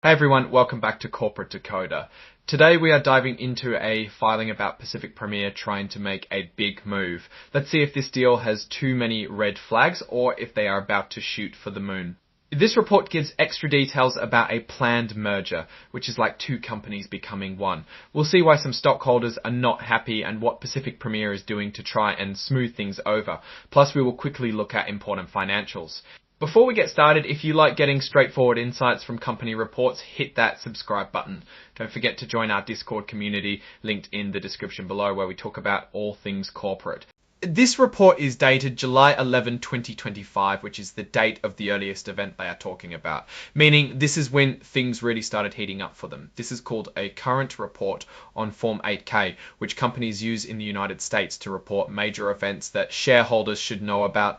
Hey everyone, welcome back to Corporate Decoder. Today we are diving into a filing about Pacific Premier trying to make a big move. Let's see if this deal has too many red flags or if they are about to shoot for the moon. This report gives extra details about a planned merger, which is like two companies becoming one. We'll see why some stockholders are not happy and what Pacific Premier is doing to try and smooth things over. Plus we will quickly look at important financials. Before we get started, if you like getting straightforward insights from company reports, hit that subscribe button. Don't forget to join our Discord community linked in the description below where we talk about all things corporate. This report is dated July 11, 2025, which is the date of the earliest event they are talking about, meaning this is when things really started heating up for them. This is called a current report on Form 8K, which companies use in the United States to report major events that shareholders should know about.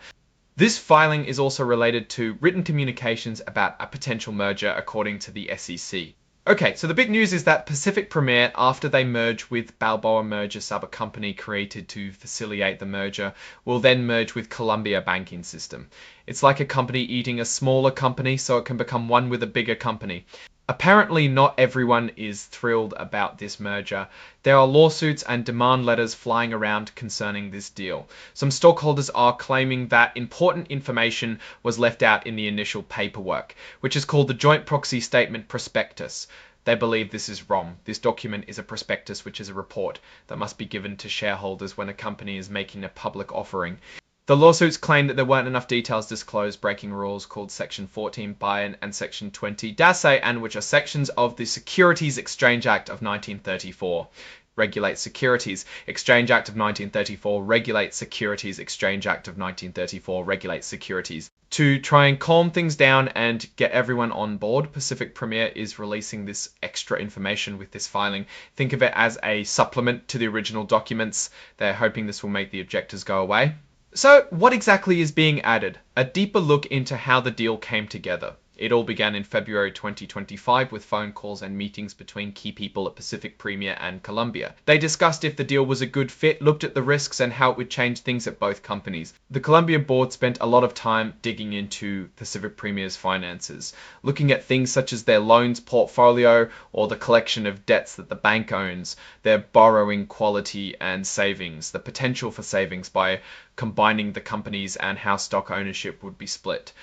This filing is also related to written communications about a potential merger according to the SEC. Okay, so the big news is that Pacific Premier, after they merge with Balboa Merger Sub, a company created to facilitate the merger, will then merge with Columbia Banking System. It's like a company eating a smaller company so it can become one with a bigger company. Apparently not everyone is thrilled about this merger. There are lawsuits and demand letters flying around concerning this deal. Some stockholders are claiming that important information was left out in the initial paperwork, which is called the Joint Proxy Statement Prospectus. They believe this is wrong. This document is a prospectus, which is a report that must be given to shareholders when a company is making a public offering. The lawsuits claim that there weren't enough details disclosed, breaking rules called Section 14 Buy-in and Section 20 DASE, and which are sections of the Securities Exchange Act of 1934. Regulate Securities Exchange Act of 1934, Regulate Securities Exchange Act of 1934, Regulate Securities. To try and calm things down and get everyone on board, Pacific Premier is releasing this extra information with this filing. Think of it as a supplement to the original documents. They're hoping this will make the objectors go away. So what exactly is being added? A deeper look into how the deal came together. It all began in February 2025 with phone calls and meetings between key people at Pacific Premier and Columbia. They discussed if the deal was a good fit, looked at the risks and how it would change things at both companies. The Columbia board spent a lot of time digging into Pacific Premier's finances, looking at things such as their loans portfolio or the collection of debts that the bank owns, their borrowing quality and savings, the potential for savings by combining the companies and how stock ownership would be split.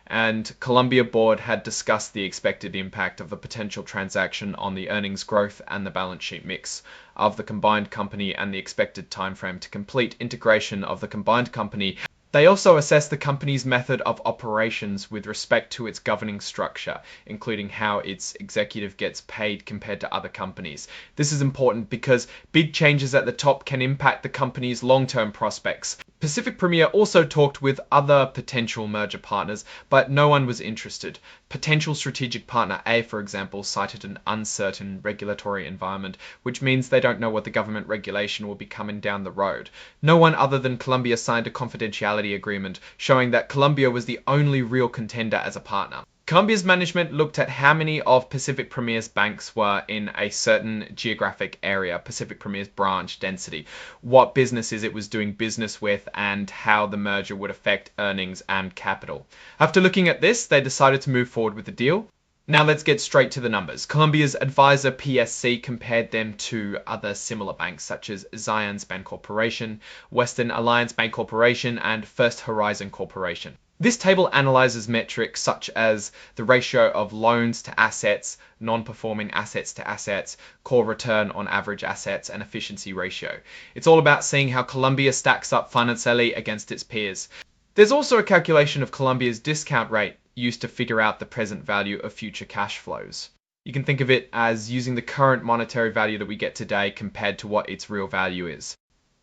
And Columbia board had discussed the expected impact of the potential transaction on the earnings growth and the balance sheet mix of the combined company and the expected timeframe to complete integration of the combined company. They also assessed the company's method of operations with respect to its governing structure, including how its executive gets paid compared to other companies. This is important because big changes at the top can impact the company's long-term prospects. Pacific Premier also talked with other potential merger partners, but no one was interested. Potential strategic partner A, for example, cited an uncertain regulatory environment, which means they don't know what the government regulation will be coming down the road. No one other than Columbia signed a confidentiality agreement, showing that Columbia was the only real contender as a partner. Columbia's management looked at how many of Pacific Premier's banks were in a certain geographic area, Pacific Premier's branch density, what businesses it was doing business with, and how the merger would affect earnings and capital. After looking at this, they decided to move forward with the deal. Now let's get straight to the numbers. Columbia's advisor PSC compared them to other similar banks such as Zions Bank Corporation, Western Alliance Bank Corporation, and First Horizon Corporation. This table analyzes metrics such as the ratio of loans to assets, non-performing assets to assets, core return on average assets, and efficiency ratio. It's all about seeing how Columbia stacks up financially against its peers. There's also a calculation of Columbia's discount rate used to figure out the present value of future cash flows. You can think of it as using the current monetary value that we get today compared to what its real value is.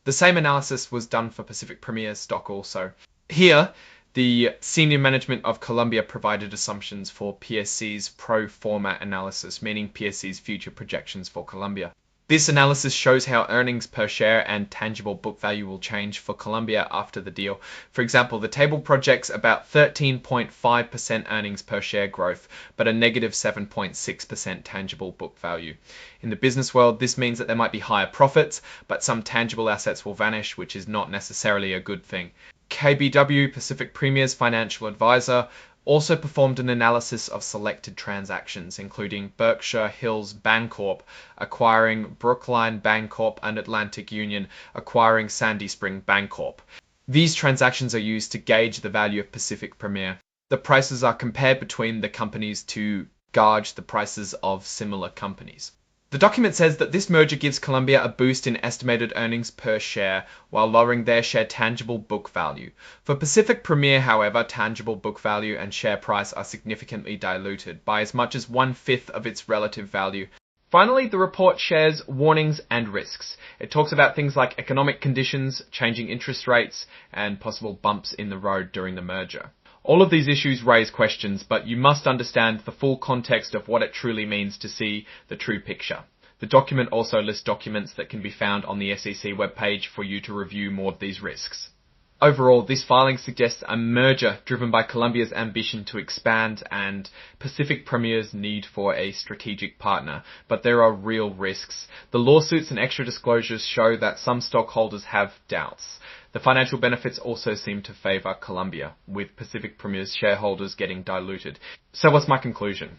The same analysis was done for Pacific Premier stock also. Here, the senior management of Columbia provided assumptions for PSC's pro forma analysis, meaning PSC's future projections for Columbia. This analysis shows how earnings per share and tangible book value will change for Columbia after the deal. For example, the table projects about 13.5% earnings per share growth, but a negative 7.6% tangible book value. In the business world, this means that there might be higher profits, but some tangible assets will vanish, which is not necessarily a good thing. KBW, Pacific Premier's financial advisor, also performed an analysis of selected transactions, including Berkshire Hills BANCORP acquiring Brookline BANCORP and Atlantic Union acquiring Sandy Spring BANCORP. These transactions are used to gauge the value of Pacific Premier. The prices are compared between the companies to gauge the prices of similar companies. The document says that this merger gives Columbia a boost in estimated earnings per share while lowering their share tangible book value. For Pacific Premier, however, tangible book value and share price are significantly diluted by as much as 1/5 of its relative value. Finally, the report shares warnings and risks. It talks about things like economic conditions, changing interest rates, and possible bumps in the road during the merger. All of these issues raise questions, but you must understand the full context of what it truly means to see the true picture. The document also lists documents that can be found on the SEC webpage for you to review more of these risks. Overall, this filing suggests a merger driven by Columbia's ambition to expand and Pacific Premier's need for a strategic partner, but there are real risks. The lawsuits and extra disclosures show that some stockholders have doubts. The financial benefits also seem to favour Columbia, with Pacific Premier's shareholders getting diluted. So what's my conclusion?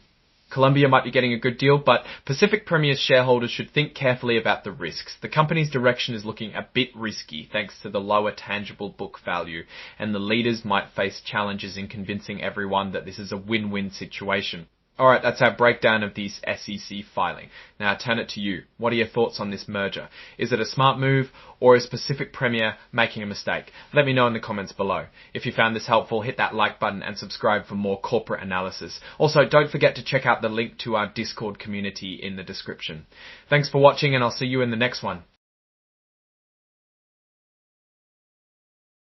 Columbia might be getting a good deal, but Pacific Premier's shareholders should think carefully about the risks. The company's direction is looking a bit risky thanks to the lower tangible book value, and the leaders might face challenges in convincing everyone that this is a win-win situation. Alright, that's our breakdown of this SEC filing. Now I turn it to you. What are your thoughts on this merger? Is it a smart move, or is Pacific Premier making a mistake? Let me know in the comments below. If you found this helpful, hit that like button and subscribe for more corporate analysis. Also, don't forget to check out the link to our Discord community in the description. Thanks for watching, and I'll see you in the next one.